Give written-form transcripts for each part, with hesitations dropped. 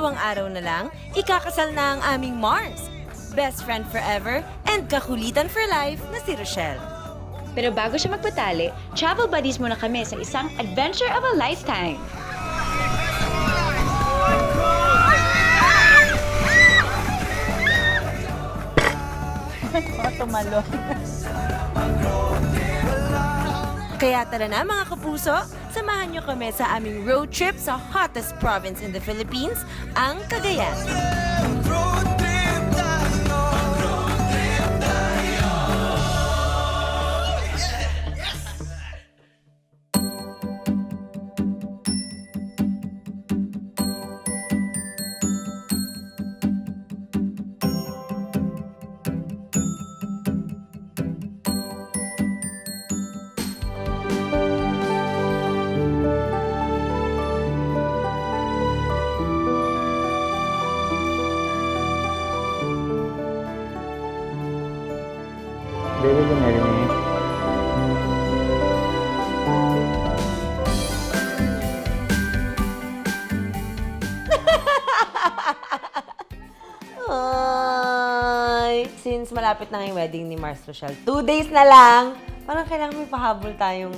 Dalawang araw na lang, ikakasal na ang aming Mars. Best friend forever and kakulitan for life na si Rochelle. Pero bago siya magpatali, travel buddies muna kami sa isang adventure of a lifetime. Tumalon. Kaya tara na mga kapuso, samahan niyo kami sa aming road trip sa hottest province in the Philippines, ang Cagayan. Baby, will you marry me? Ay, since malapit na yung wedding ni Mars Rochelle, 2 days na lang, parang kailangan may pahabol tayong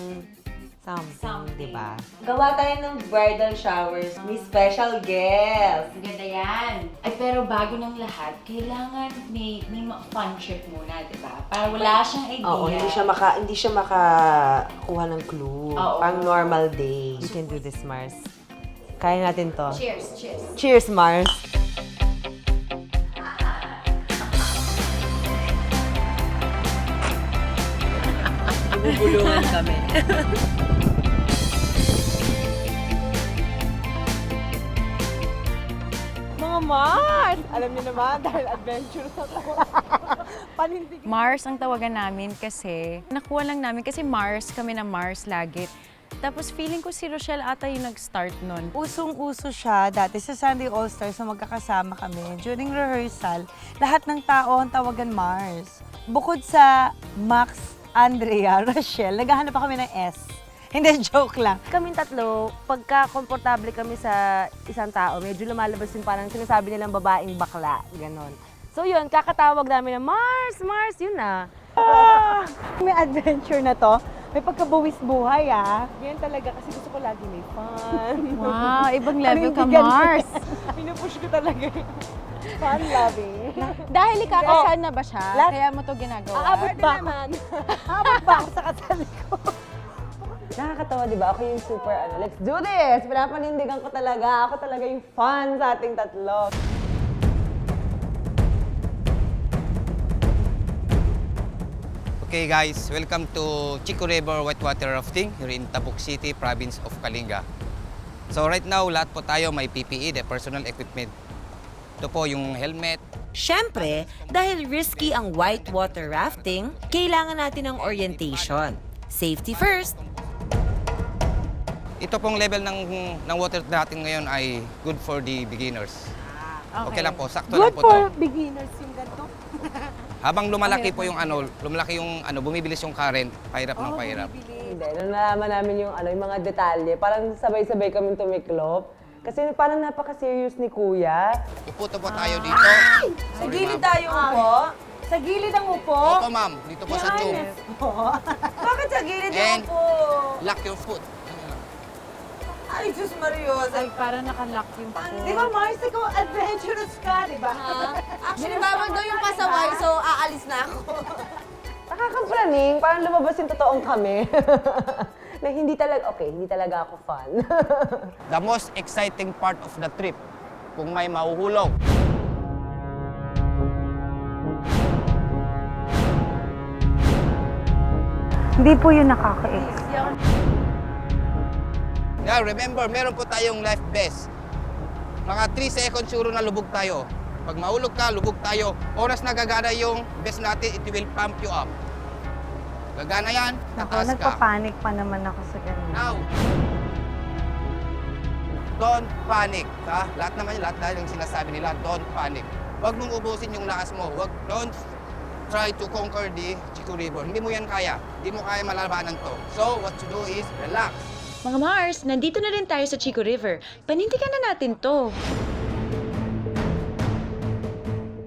something, di ba? Gawa tayo ng bridal showers. May special guest. Ganda yan. Ay, pero bago ng lahat, kailangan may fun trip muna, di ba? Para wala siyang idea. Oo, hindi siya makakuha ng clue. Oo. Pang normal day. You can do this, Mars. Kaya natin to. Cheers, cheers. Cheers, Mars. Bubulungan kami. Mga Mars! Alam niyo naman, dahil adventure sa panindig. Mars ang tawagan namin kasi nakuha lang namin kasi Mars, kami na Mars lagi. Tapos feeling ko si Rochelle ata yung nag-start nun. Usong-uso siya dati sa Sunday All-Stars na magkakasama kami. During rehearsal, lahat ng tao ang tawagan Mars. Bukod sa Max, Andrea, Rochelle, naghahanap pa kami ng S. Hindi, joke lang. Kaming tatlo, pagka komportable kami sa isang tao, medyo lumalabas yung parang sinasabi nilang babaeng bakla, ganon. So yun, kakatawag namin na Mars, Mars, yun na. May adventure na to. May pagkabuwis buhay, ah. Yan talaga kasi gusto ko lagi may fun. Wow, ibang level ka, Panindigan. Mars. Pinupush ko talaga yung fun loving. Dahil ikakasal na ba siya? Lahat- Kaya mo to ginagawa? Aabot ba ako? Aabot ba ako sa kasal ko? Nakakatawa, di ba? Ako yung super, let's do this! Pinapanindigan ko talaga. Ako talaga yung fun sa ating tatlo. Okay guys, welcome to Chico River Whitewater Rafting here in Tabuk City, province of Kalinga. So right now, lahat po tayo may PPE, the personal equipment. Ito po yung helmet. Siyempre, dahil risky ang whitewater rafting, kailangan natin ng orientation. Safety first. Ito pong level ng water natin ngayon ay good for the beginners. Okay lang po, sakto lang Good po for to. beginners yung ganito. Habang lumalaki po yung bumibilis yung current, pahirap ng pahirap. Hindi, nung nalaman namin yung mga detalye, parang sabay-sabay kami tumiklop. Kasi parang napaka-serious ni Kuya. Upo po tayo dito. Sa gilid tayo upo. Sa gilid ang upo. Opo ma'am, dito po sa tube. Bakit sa gilid And yung upo? lock your foot. Ay, Diyos Marios. Ay, para nakalock yung Di ba, Mars, ikaw adventurous ka, di ba? Actually, bawal daw yung pasaway, so aalis na ako. Nakakapraning, parang lumabas yung totoong kami. Na hindi talaga ako fun. The most exciting part of the trip, kung may mahuhulog. Hindi po yun nakaka-ex. Yeah, remember, meron po tayong life vest. Mga 3 seconds siguro na lubog tayo. Pag mahulog ka, lubog tayo. Oras na gagana yung vest natin, it will pump you up. Gagana yan, tataas ka. Nagpapanik pa naman ako sa ganun. Now, don't panic. Ha? Lahat dahil yung sinasabi nila, don't panic. Huwag mong ubusin yung lakas mo. Don't try to conquer the Chico River. Hindi mo yan kaya. Hindi mo kaya malalabanan to. So, what you do is relax. Mga Mars, nandito na rin tayo sa Chico River. Panindigan na natin to.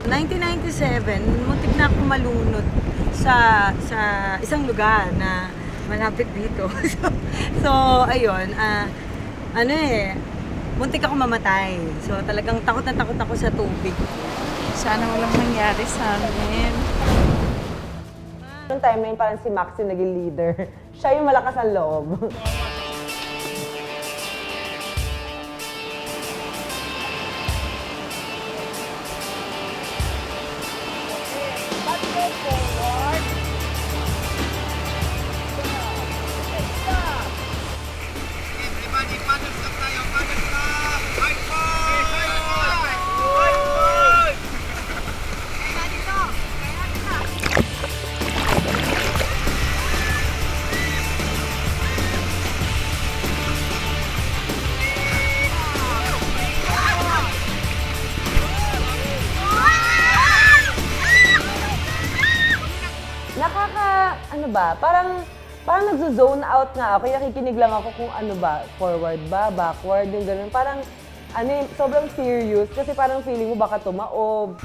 1997, muntik na akong malunod sa isang lugar na malapit dito. so ayun, muntik ako mamatay. So talagang takot na takot ako sa tubig. Sana walang mangyari sa amin. Noong time na yun, parang si Max yung naging leader. Siya yung malakas ang loob. Everybody, paddle stop tayo, paddle stop! High five! High five! High five! Parang nagzo-zone out nga ako. Kaya nakikinig lang ako kung ano ba, forward ba, backward, yung ganun. Parang, sobrang serious kasi parang feeling mo baka tumaob.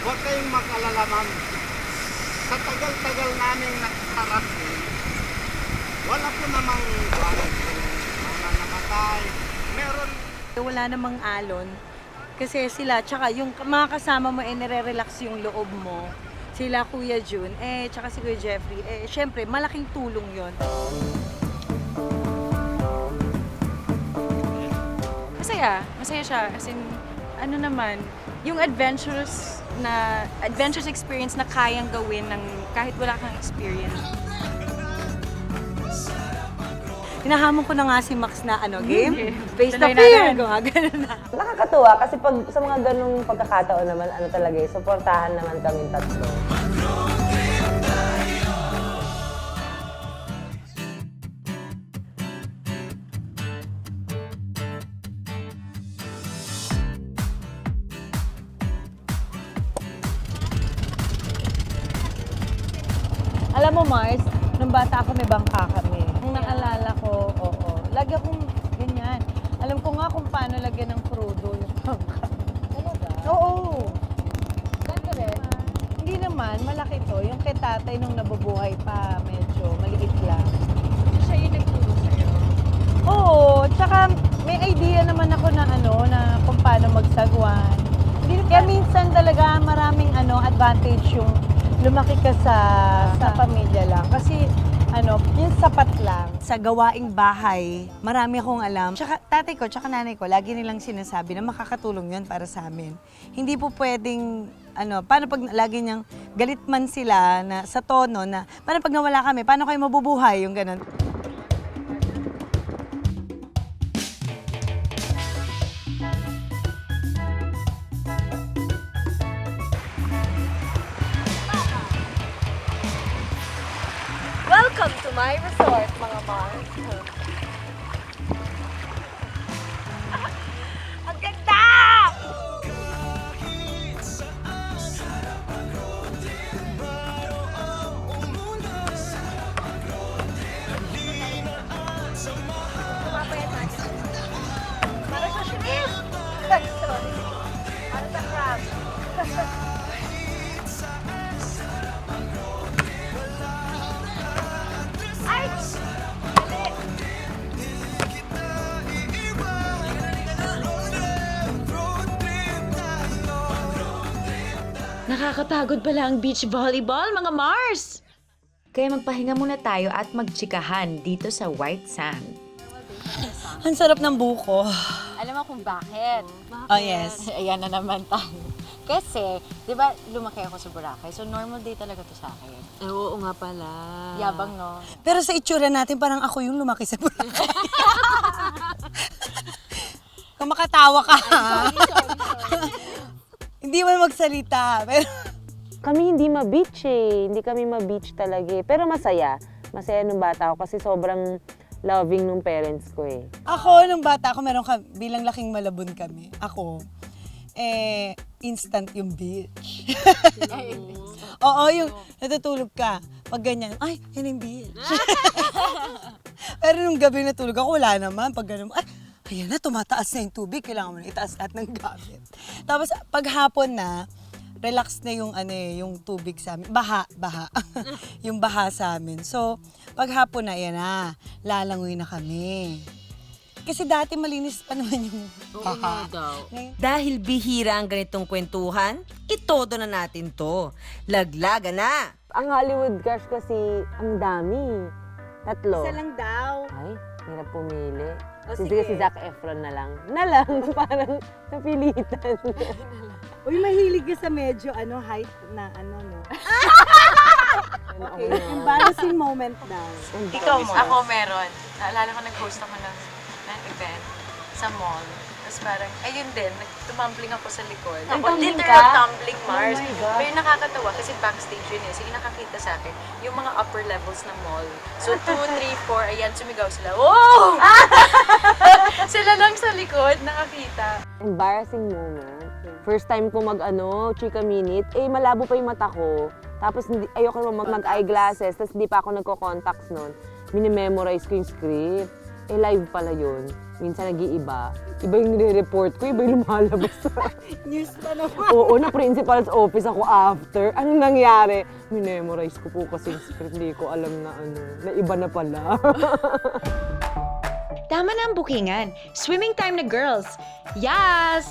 Huwag kayong mag-alala, ma'am. Sa tagal-tagal namin nakaharap, wala po namang mga namatay. Meron. Wala namang alon. Kasi sila, tsaka yung mga kasama mo, nire-relax yung loob mo. Sila Kuya Jun, tsaka si Kuya Jeffrey. Syempre, malaking tulong yon. Masaya siya. As in, yung adventurous experience na kayang gawin ng kahit wala kang experience. Hinahamon ko na nga si Max na game. Face the Tuloy fear. natin. Ganun na. Nakakatuwa kasi pag sa mga ganung pagkakataon naman, talaga suportahan naman kaming tatlo. Alam mo, Mars, nung bata ako may bangka kami. Kung naalala ko, oo. Lagi akong ganyan. Alam ko nga kung paano lagyan ng crudo yung bangka. Talaga? Oo. Ganda rin? Hindi naman, malaki to. Yung kay tatay nung nabubuhay pa, medyo maliit lang. Siya yung nagturo sa'yo. Oo, tsaka may idea naman ako na na kung paano magsagwan. Kaya minsan talaga maraming advantage yung lumaki ka sa pamilya lang. Kasi yung sapat lang. Sa gawaing bahay, marami akong alam. Tsaka tatay ko, tsaka nanay ko, lagi nilang sinasabi na makakatulong yun para sa amin. Hindi po pwedeng, paano pag lagi niyang galit man sila na sa tono na, paano pag nawala kami, paano kayo mabubuhay, yung ganun. Welcome to my resort, mga Mars. Ang ganda! Para sa shrimp! Sorry. Para sa crab. Nakakapagod pala ang beach volleyball, mga Mars! Kaya magpahinga muna tayo at magtsikahan dito sa white sand. Ang sarap ng buko. Alam mo kung bakit? Oh, yes. Ayan na naman tayo. Kasi, di ba, lumaki ako sa Boracay. So, normal day talaga to sa akin. Oo nga pala. Yabang, no? Pero sa itsura natin, parang ako yung lumaki sa Boracay. Kung makatawa ka. Hindi mo magsalita. Pero Kami hindi ma-beach eh. Hindi kami ma-beach talaga eh. Pero masaya. Masaya nung bata ako kasi sobrang loving nung parents ko eh. ako, nung bata ako, bilang laking Malabon kami. Ako, instant yung beach. Oo, yung natutulog ka. Pag ganyan, ay, yun yung beach. Pero nung gabi natulog ako, wala naman. Pag ganun, ay, ayan na, tumataas na yung tubig. Kailangan mo na itaas lahat ng gamit. Tapos, pag hapon na, relax na yung yung tubig sa amin. Baha. Yung baha sa amin. So, pag hapon na, yan na, lalangoy na kami. Kasi dati malinis pa naman yung baha. Ngayon, Dahil bihira ang ganitong kwentuhan, itodo na natin to. Laglaga na! Ang Hollywood crush kasi, ang dami. 3. isa lang daw. Ay, hirap pumili. O, Sige, sige. si Zac Efron na lang. Parang napilitan. Uy, mahilig ka sa medyo height na no? Okay, embarrassing moment daw. Ikaw, ako meron. Naalala ko, nag-host ako ng event sa mall. Tapos parang, ayun din, tumbling ako sa likod. Literal tumbling, Mars. Pero yung nakakatawa, kasi backstage yun eh. Sige, nakakita sa akin, yung mga upper levels ng mall. So, 2, 3, 4, ayan, sumigaw sila. Oh! Sila lang sa likod, nakakita. Embarrassing moment. First time ko chika minute, malabo pa yung mata ko. Tapos ayoko naman mag-eyeglasses, tapos hindi pa ako nagko-contacts nun. Minimemorize ko yung script. Live pala yun. Minsan nag-iiba. Iba yung nire-report ko, iba yung lumalabas. News pa naman. Oo, na principal's office ako after. Anong nangyari? Minimemorize ko po kasi yung script, hindi ko alam na na iba na pala. Tama na ang bookingan. Swimming time na girls. Yes!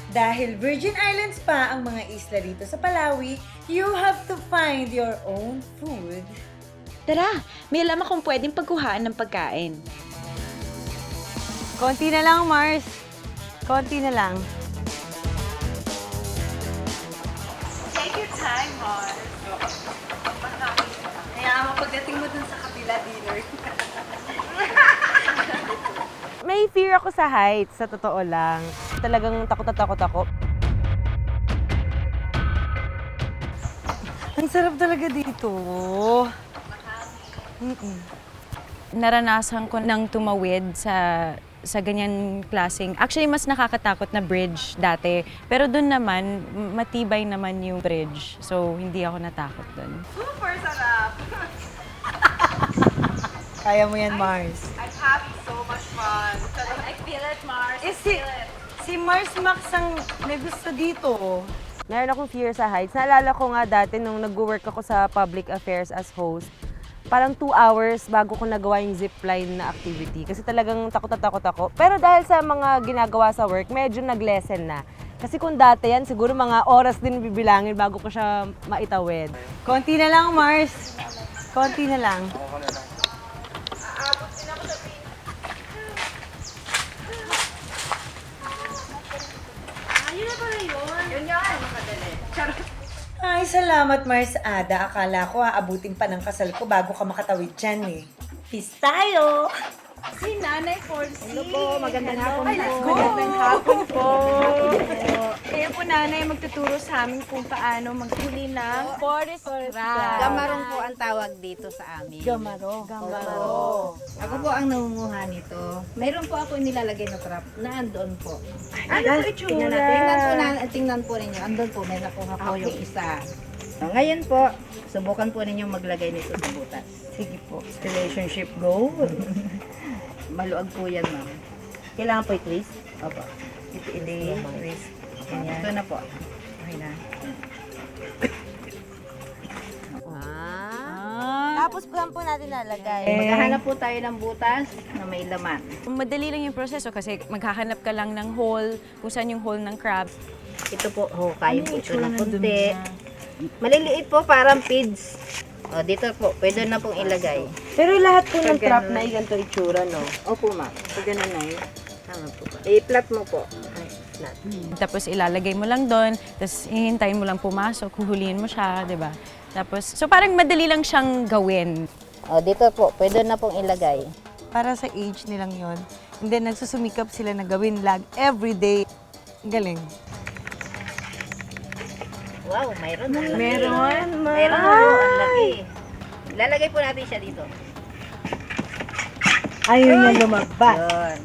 Dahil Virgin Islands pa ang mga isla dito sa Palawi, you have to find your own food. Tara, may alam akong pwedeng pagkuhaan ng pagkain. Konti na lang, Mars. Konti na lang. Take your time, Mars. Kaya mo pagdating mo dun sa kabila, dinner. May fear ako sa heights, sa totoo lang. Talagang takot na takot ako. Ang sarap talaga dito. Naranasan ko nang tumawid sa ganyan klaseng. Actually, mas nakakatakot na bridge dati. Pero doon naman, matibay naman yung bridge. So, hindi ako natakot doon. Kaya mo yan, Mars. Si Mars Max ang may gusto dito. Meron akong fear sa heights. Naalala ko nga dati nung nag-work ako sa public affairs as host, parang 2 hours bago ko nagawa yung zipline na activity. Kasi talagang takot na takot ako. Pero dahil sa mga ginagawa sa work, medyo nag-lessen na. Kasi kung dati yan, siguro mga oras din bibilangin bago ko siya maitawid. Konti na lang, Mars. Konti na lang. Ay, salamat, Mars Ada. Akala ko aabutin pa ng kasal ko bago ka makatawid dyan eh. Peace tayo! Si Nanay Forcy. Hello po, magandang hapon po. Magandang hapon po. Kayo po nanay magtuturo sa amin kung paano maghuli ng forest crab. Gamarong po ang tawag dito sa amin. Gamaro. Ako po ang nangunguha nito. Mayroon po ako nilalagay na trap na andon po. Ano po itsura? Tingnan po ninyo. Andon po, may nakuha po yung isa. Ngayon po, subukan po ninyo maglagay nito sa butas. Sige po. Relationship goal. Maluag po yan, ma'am. Kailangan po i-twist? Opo. I-twist. Ito na po. Okay na. Tapos saan po natin lalagay? Maghahanap po tayo ng butas na may laman. Madali lang yung proseso kasi maghahanap ka lang ng hole, kung saan yung hole ng crab. Ito po, kaya po ito ng kunti. Maliliit po, parang feeds. O, dito po, pwede na pong ilagay. Pero lahat po ng trap na ganito itsura, no? Opo, ma'am. Pag ganun na tama po ba? I-flat mo po. Tapos ilalagay mo lang doon, tapos hihintayin mo lang pumasok, huhulihin mo siya, di ba? Tapos, so parang madali lang siyang gawin. O, dito po, pwede na pong ilagay. Para sa age nilang yon. And then nagsusumikap sila na gawin lag every day. Galing. Wow, mayroon. Meron, Mayroon po, ang laki. Lalagay po natin siya dito. Ayaw niya lumabas. Yun.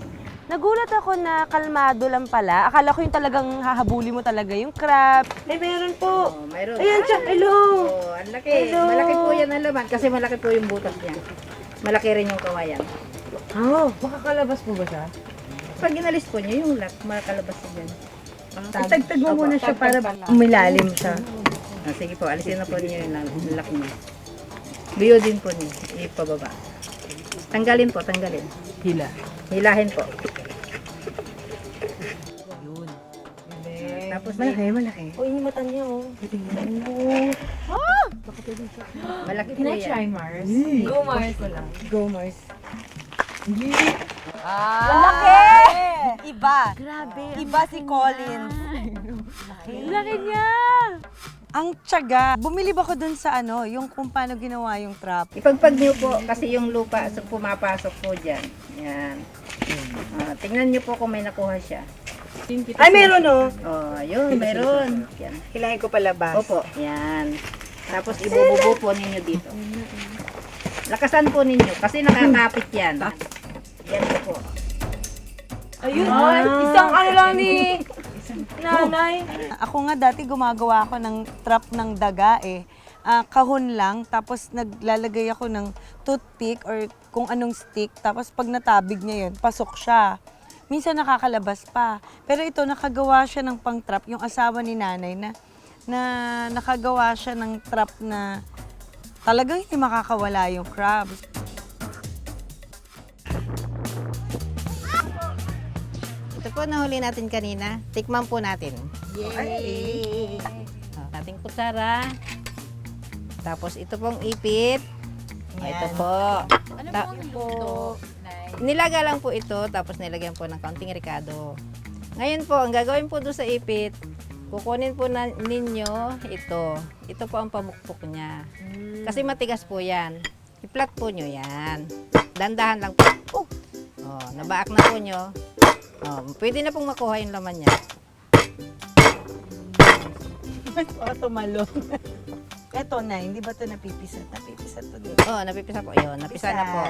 Nagulat ako na kalmado lang pala. Akala ko yung talagang hahabuli mo talaga yung crab. Eh, meron po. Oh, mayroon. Ayan siya, hello! Oh, ang laki. Malaki po yan ang laman kasi malaki po yung butas niya. Malaki rin yung kawayan. Oh, makakalabas po ba siya? Pag inalis po niyo, yung makakalabas niya dyan. Tagtag mo muna siya para umilalim siya. Sige po, alisin na po niyo yung laki niya. Biyo din po niyo, ipababa. Tanggalin po, tanggalin. Hila. Hilahin po. Tapos Malaki. Oh, yung mata niya, oh. malaki po yan. Mars? Go, Mars. Go, Mars. Laki! Iba. Grabe. Iba si Collins. Laki niya! Ang tiyaga. Bumilib ako dun sa yung kung paano ginawa yung trap. Ipagpag niyo po kasi yung lupa sa pumapasok po dyan. Yan. Tingnan niyo po kung may nakuha siya. Ay, meron Oh, yun, meron. Yan. Kailangan ko palabas. Opo, yan. Tapos ibububo po ninyo dito. Lakasan po ninyo kasi nakakapit yan. Yan po. Ayun, isang ano lang ni nanay. Ako nga dati gumagawa ako ng trap ng daga eh. Kahon lang, tapos naglalagay ako ng toothpick or kung anong stick, tapos pag natabig niya yun, pasok siya. Minsan nakakalabas pa. Pero ito, nakagawa siya ng pang-trap, yung asawa ni nanay na nakagawa siya ng trap na talagang hindi makakawala yung crab. Ito po nahuli natin kanina. Tikman po natin. Yay! Ating kutsara. Tapos ito pong ipit. Ito po. Ano pong luto? Nilaga lang po ito, tapos nilagyan po ng kaunting ricado. Ngayon po, ang gagawin po doon sa ipit, kukunin po ninyo ito. Ito po ang pamukpok niya. Kasi matigas po yan. I-flat po nyo yan. Dandahan lang po. Nabaak na po nyo. Pwede na pong makuha yung laman niya. Tumalong. Eto na, hindi ba ito napipisat? Napipisat to din. Napipisa po. Yun, napisa na po.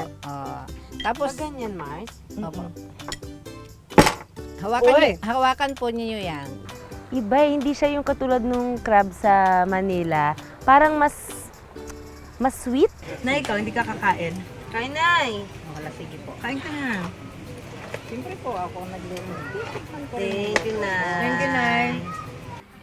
Tapos, Ganyan, Mars. opo. Hawakan po niyo yan. Iba, hindi siya yung katulad nung crab sa Manila. Parang mas sweet. Na ikaw, hindi ka kakain. Kain, Nay. Wala, sige po. Kain ka na. Siyempre po ako nagluluto. Thank you, Nay. Thank you, Nay.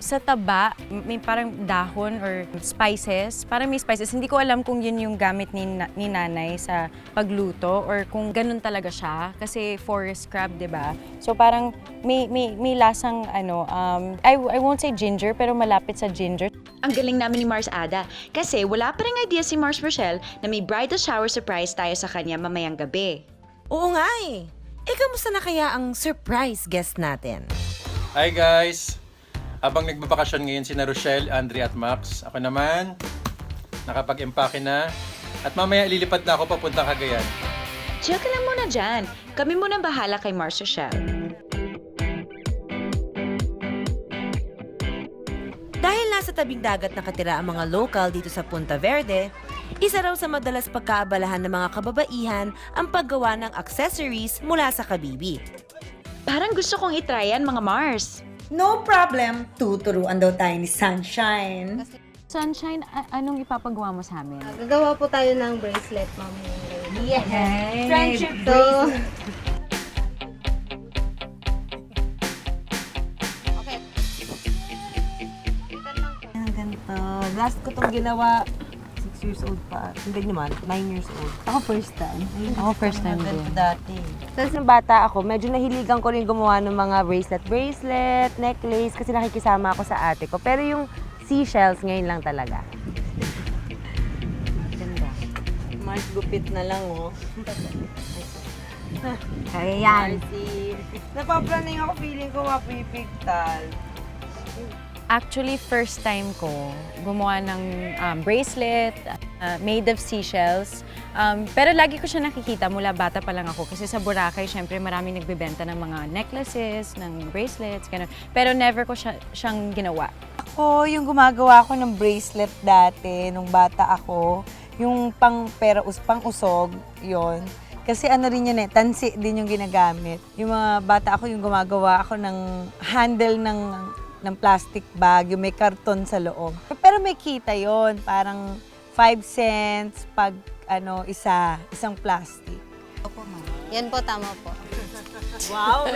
Sa taba, may parang dahon or spices. Parang may spices. Hindi ko alam kung yun yung gamit ni nanay sa pagluto or kung ganun talaga siya. Kasi forest crab, di ba? So parang may lasang I won't say ginger, pero malapit sa ginger. Ang galing namin ni Mars Ada kasi wala pa ring idea si Mars Rochelle na may bridal shower surprise tayo sa kanya mamayang gabi. Oo nga eh. Kamusta na kaya ang surprise guest natin? Hi guys! Habang nagbabakasyon ngayon sina Rochelle, Andre at Max, ako naman nakapag-empake na at mamaya lilipad na ako papuntang Cagayan. Chill ka lang muna dyan. Kami muna bahala kay Mars Rochelle. nasa tabing dagat nakatira ang mga local dito sa Punta Verde, isa raw sa madalas pagkaabalahan ng mga kababaihan ang paggawa ng accessories mula sa kabibi. Parang gusto kong itry yan, mga Mars. No problem, tuturuan daw tayo ni Sunshine. Sunshine, anong ipapagawa mo sa amin? Gagawa po tayo ng bracelet, ma'am. Yes! Friendship to. Ang ganito. Last ko itong ginawa, 6 years old pa. Hindi naman, 9 years old. Ako first time. Ako first time Ganito din. dati. Tapos nung bata ako, medyo nahiligan ko rin gumawa ng mga bracelet, necklace, kasi nakikisama ako sa ate ko. Pero yung seashells, ngayon lang talaga. Mars, gupit na lang, oh. Ayan. Napapraning ako, feeling ko mapipigtal. Actually, first time ko gumawa ng bracelet made of seashells. Pero lagi ko siya nakikita mula bata pa lang ako. Kasi sa Boracay, syempre maraming nagbebenta ng mga necklaces, ng bracelets, gano'n. Pero never ko siyang ginawa. Ako, yung gumagawa ko ng bracelet dati, nung bata ako, yung pang usog, yon. Kasi ano rin yan tansi din yung ginagamit. Yung mga bata ako, yung gumagawa ako ng handle ng plastic bag, yung may karton sa loob. Pero may kita yon, parang 5 cents pag isang plastic. Yan po, tama po. Wow,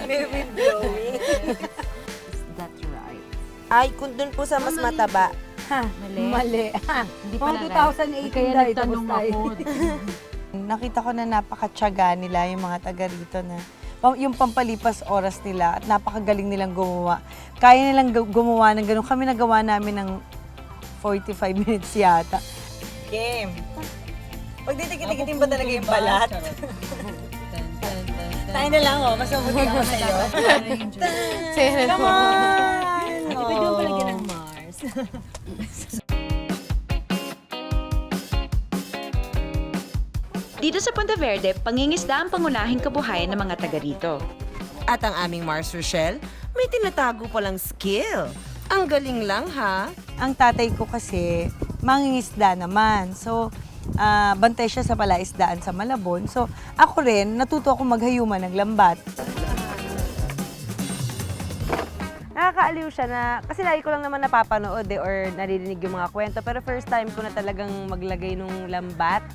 may blowing. That's right. Ay, kung dun po sa mas mataba. Mali. Hindi Mga pala 2018 Kaya na nagtanong ako. Nakita ko na napakatyaga nila yung mga taga rito na yung pampalipas oras nila at napakagaling nilang gumawa. Kaya nilang gumawa ng ganun. Kami nagawa namin ng 45 minutes yata. Game. Pag titikitikitin ba talaga yung balat? Tayo na lang, oh. Mas mabuti ako sa'yo. Come on! Pwede mo palagyan ng Mars. Dito sa Punta Verde, pangingisda ang pangunahing kabuhayan ng mga taga rito. At ang aming Mars Rochelle, may tinatago palang skill. Ang galing lang, ha? Ang tatay ko kasi, mangingisda naman. So, bantay siya sa palaisdaan sa Malabon. So, ako rin, natuto ako maghayuman ng lambat. Nakakaaliw siya na, kasi lagi ko lang naman napapanood or naririnig yung mga kwento. Pero first time ko na talagang maglagay nung lambat.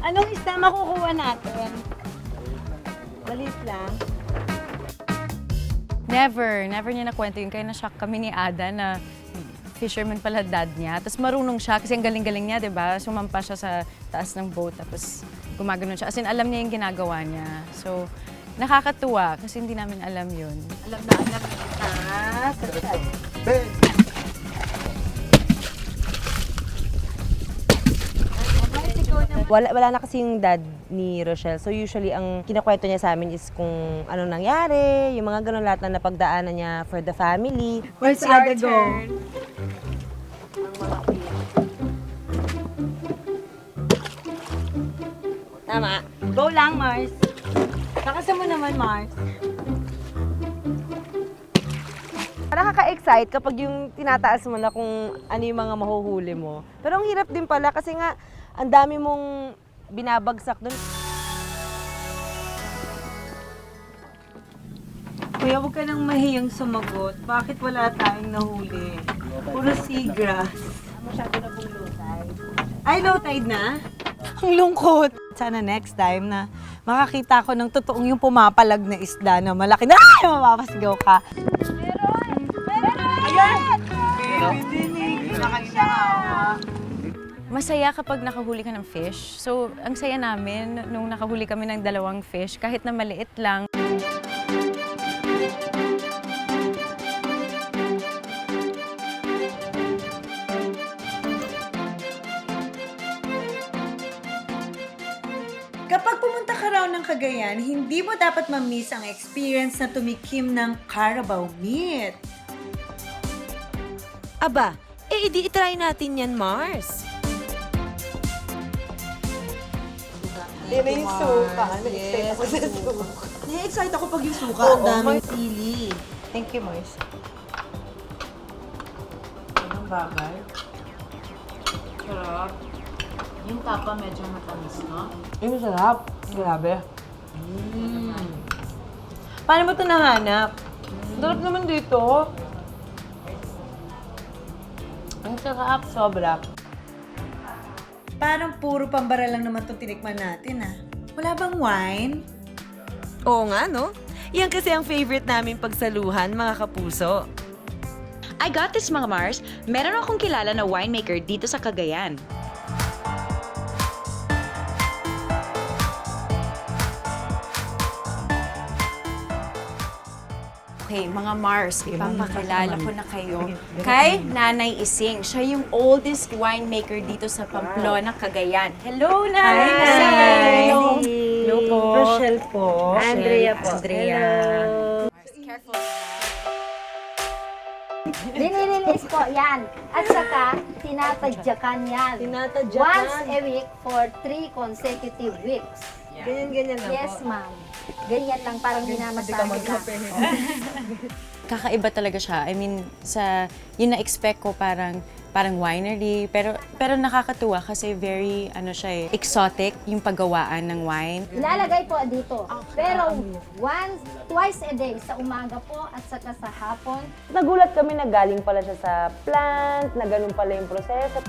Anong isda makukuha natin? Balit lang. Never niya nakwento yun. Kaya na-shock kami ni Ada na fisherman pala dad niya. Tapos marunong siya kasi ang galing-galing niya, di ba? Sumampa siya sa taas ng boat tapos gumaganon siya. As in, alam niya yung ginagawa niya. So, nakakatuwa kasi hindi namin alam yun. Alam na. Wala na kasi yung dad ni Rochelle. So usually, ang kinakwento niya sa amin is kung anong nangyari, yung mga ganun lahat na napagdaanan niya for the family. Where's Ada go? Tama. Go lang, Mars. Nakasa mo naman, Mars. Nakaka-excite kapag yung tinataas mo na kung ano yung mga mahuhuli mo. Pero ang hirap din pala kasi nga, ang dami mong binabagsak doon. Kuya, huwag ka nang mahiyang sumagot. Bakit wala tayong nahuli? Puro seagrass. Masyado na pong low tide. Ay, low tide na? Ang lungkot. Sana next time na makakita ko ng totoong yung pumapalag na isda na malaki na mapapasigaw ka. Masaya kapag nakahuli ka ng fish. So, ang saya namin nung nakahuli kami ng 2 fish, kahit na maliit lang. Kapag pumunta ka raw ng Cagayan, hindi mo dapat ma-miss ang experience na tumikim ng Carabao meat. Aba, di itry natin yan, Mars. Hindi na yung suka. Na-excite ako sa suka. Na-excite ako pag yung suka. Ang daming sili. Thank you, Mars. bagay. Sarap. Yung tapa medyo matamis, no? Ay, masarap. Grabe. Paano mo ito nahanap? Sarap naman dito. Ang sarap. Sobra. Parang puro pambara lang naman itong tinikman natin, ah. Wala bang wine? Oo nga, no? Yan kasi ang favorite namin pagsaluhan, mga kapuso. I got this, mga Mars. Meron akong kilala na winemaker dito sa Cagayan. Okay, mga Mars, ipapakilala ko na kayo kay Nanay Ising. Siya yung oldest winemaker dito sa Pamplona, Cagayan. Hello, Nanay! Hi! Hello po. Rochelle po. Andrea po. Andrea. Linilinis po yan. At saka, tinatadyakan yan. Tinatadyakan. Once a week for 3 consecutive weeks. Ganyan-ganyan lang Yes, po. ma'am. Ganyan lang, parang minamasahe lang. Kakaiba talaga siya. I mean, sa yun na-expect ko parang winery, pero nakakatuwa kasi very siya exotic yung paggawaan ng wine. Ilalagay po dito. Pero twice a day, sa umaga po at saka sa hapon. Nagulat kami na galing pala siya sa plant, na ganun pala yung proseso.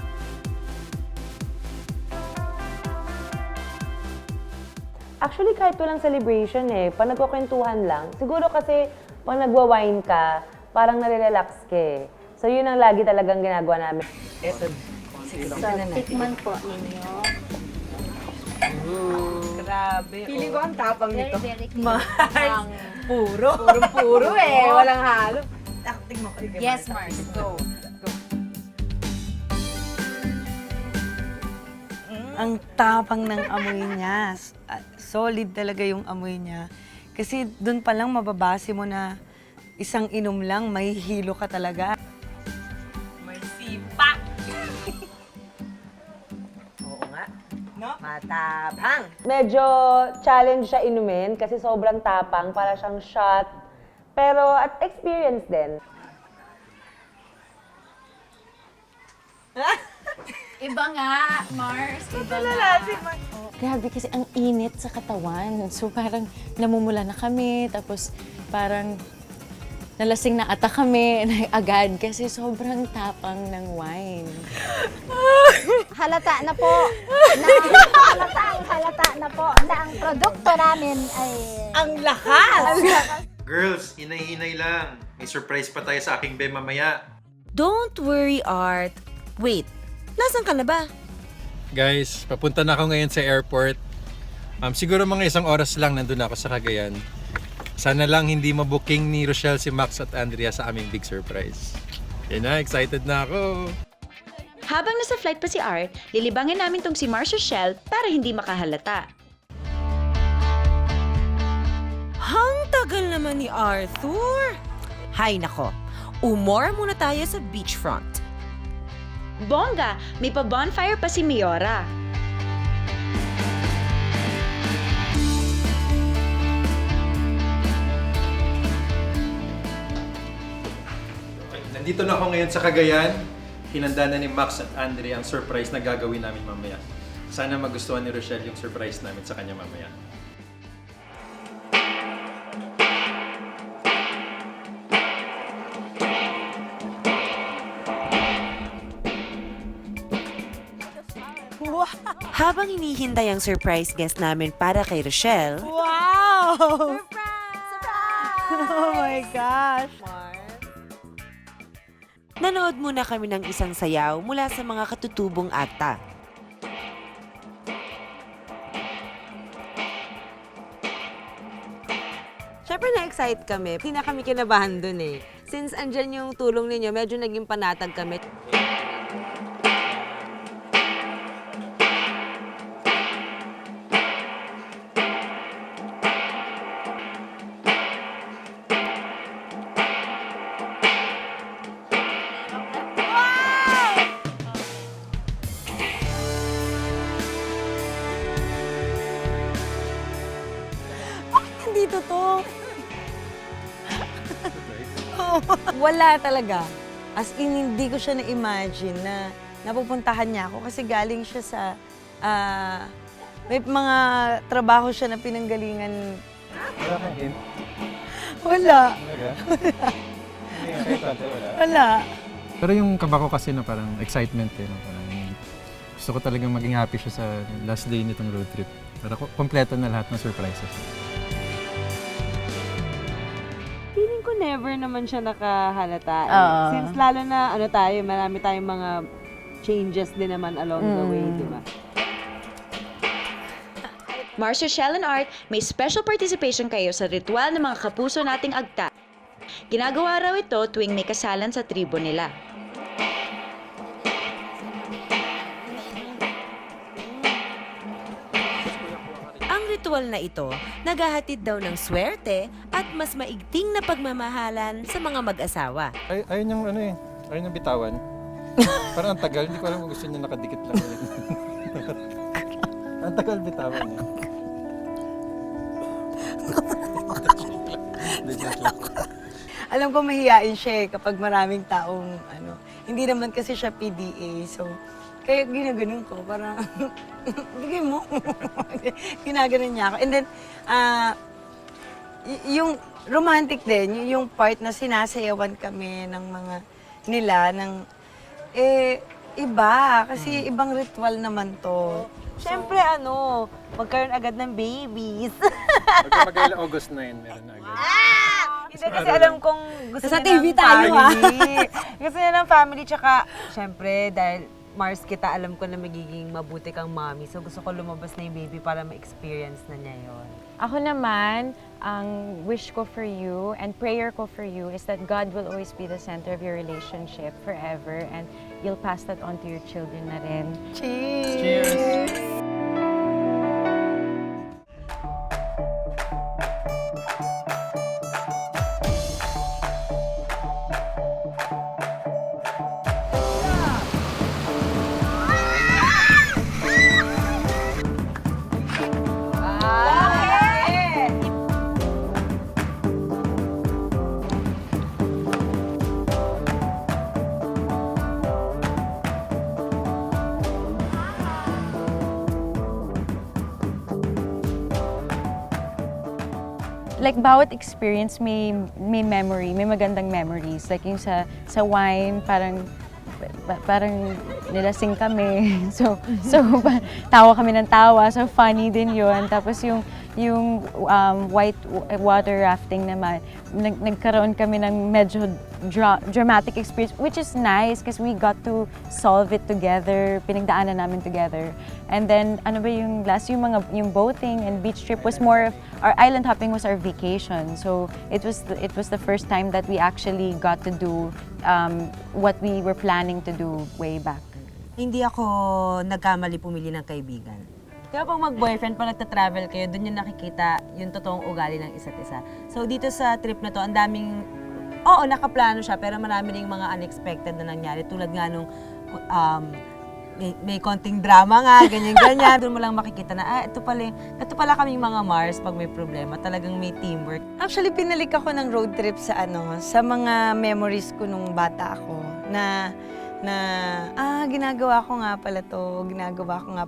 Actually, kahit walang celebration pag nagkukwentuhan lang, siguro kasi pag nagwa-wine ka, parang nare-relax ka So, yun ang lagi talagang ginagawa namin. So, tikman po ninyo. Grabe. Feeling ko ang tapang Very, nito. very clean. Puro. Puro Walang halo. Acting mo. Yes, Mars. Go. Ang tapang ng amoy niya. Solid talaga yung amoy niya. Kasi doon pa lang mababase mo na isang inom lang, may hilo ka talaga. May sipa. Oo nga. No? Matapang. Medyo challenge siya inumin kasi sobrang tapang, para siyang shot. Pero at experience din. Iba nga, Mars. Iba nga. Grabe kasi ang init sa katawan. So parang namumula na kami, tapos parang nalasing na ata kami agad kasi sobrang tapang ng wine. Halata na po. Halata na po na ang produkto namin ay... Ang lakas! Girls, hinay-hinay lang. May surprise pa tayo sa aking be mamaya. Don't worry, Art. Wait, nasan ka na ba? Guys, papunta na ako ngayon sa airport. Siguro mga 1 oras lang nandun ako sa Cagayan. Sana lang hindi mabooking ni Rochelle si Max at Andrea sa aming big surprise. Yan na, excited na ako. Habang nasa flight pa si Art, lilibangin namin tong si Mars Rochelle para hindi makahalata. Hang tagal naman ni Arthur. Hay nako, umora muna tayo sa beachfront. Bongga, may pa-bonfire pa si Miora. Nandito na ako ngayon sa Cagayan. Hinanda na ni Max at Andre ang surprise na gagawin namin mamaya. Sana magustuhan ni Rochelle yung surprise namin sa kanya mamaya. Habang hinihintay ang surprise guest namin para kay Rochelle, Wow! Oh my gosh! nanood muna kami ng isang sayaw mula sa mga katutubong akta. Siyempre na-excite kami. Hindi na kami kinabahan dun Since andyan yung tulong ninyo, medyo naging panatag kami. Dito to. Wala talaga. As in, hindi ko siya na-imagine na napupuntahan niya ako kasi galing siya sa, may mga trabaho siya na pinanggalingan. Wala kang hint? Wala. Talaga? Hindi nga kahit konti, wala. Wala. Pero yung kaba ko kasi na parang excitement eh. No? Parang gusto ko talagang maging happy siya sa last day nitong road trip. Para kompleto na lahat ng surprises. Feeling ko never naman siya nakahalata. Oo. Since lalo na marami tayong mga changes din naman along the way, di ba? Mars, Rochelle, and Art, may special participation kayo sa ritual ng mga kapuso nating agta. Ginagawa raw ito tuwing may kasalan sa tribo nila. Ang ritual na ito, naghahatid daw ng swerte at mas maigting na pagmamahalan sa mga mag-asawa. Ayun yung ayun yung bitawan. Parang ang tagal, hindi ko alam kung gusto niya nakadikit lang. Ang tagal bitawan niya. Alam ko mahihain siya kapag maraming taong hindi naman kasi siya PDA. So, kaya ginaganon ko, parang, bigay mo. Ginaganon niya ako. And then, yung romantic din, yung part na sinasayawan kami ng mga nila, iba. Kasi ibang ritual naman to. Siyempre, magkaroon agad ng babies. Magkakagaila August 9, meron na agad. Hindi kasi alam kong gusto Sa niya TV ng tayo, family. Gusto niya ng family, tsaka, siyempre, dahil Mars kita, alam ko na magiging mabuti kang mommy. So, gusto ko lumabas na yung baby para ma-experience na niya yon. Ako naman, ang wish ko for you and prayer ko for you is that God will always be the center of your relationship forever and you'll pass that on to your children na rin. Cheers! Like, bawat experience may memory, may magandang memories. Like, yung sa wine, parang nilasing kami. So tawa kami ng tawa. So, funny din yun. Tapos yung white water rafting naman, nagkaroon kami ng medyo dramatic experience, which is nice because we got to solve it together. Pinagdaanan namin together. And then, yung boating and beach trip was more of, our island hopping was our vacation. So, it was the first time that we actually got to do what we were planning to do way back. Hindi ako nagkamali pumili ng kaibigan. Kaya pag mag-boyfriend, pag nagta-travel kayo, doon yung nakikita yung totoong ugali ng isa't isa. So, dito sa trip na to, ang daming, nakaplano siya, pero marami ring mga unexpected na nangyari. Tulad nga nung, may konting drama nga, ganyan-ganyan. Doon mo lang makikita na, ito pala kaming mga Mars pag may problema. Talagang may teamwork. Actually, pinalik ako ng road trip sa mga memories ko nung bata ako na ginagawa ko nga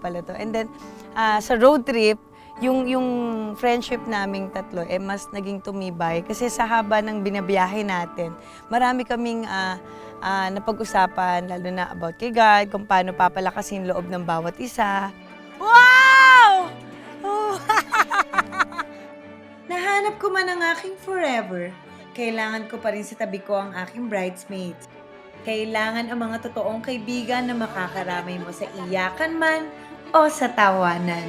pala to. And then, sa road trip, yung friendship naming tatlo, mas naging tumibay. Kasi sa haba ng binabiyahe natin, marami kaming napag-usapan, lalo na about kay God, kung paano papalakasin loob ng bawat isa. Wow! Oh. Nahanap ko man ang aking forever, kailangan ko pa rin sa tabi ko ang aking bridesmaids. Kailangan ang mga totoong kaibigan na makakaramay mo sa iyakan man o sa tawanan.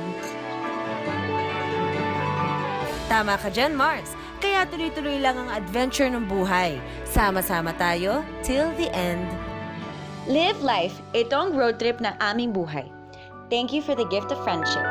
Tama ka dyan, Mars. Kaya tuloy-tuloy lang ang adventure ng buhay. Sama-sama tayo till the end. Live life. Ito ang road trip ng aming buhay. Thank you for the gift of friendship.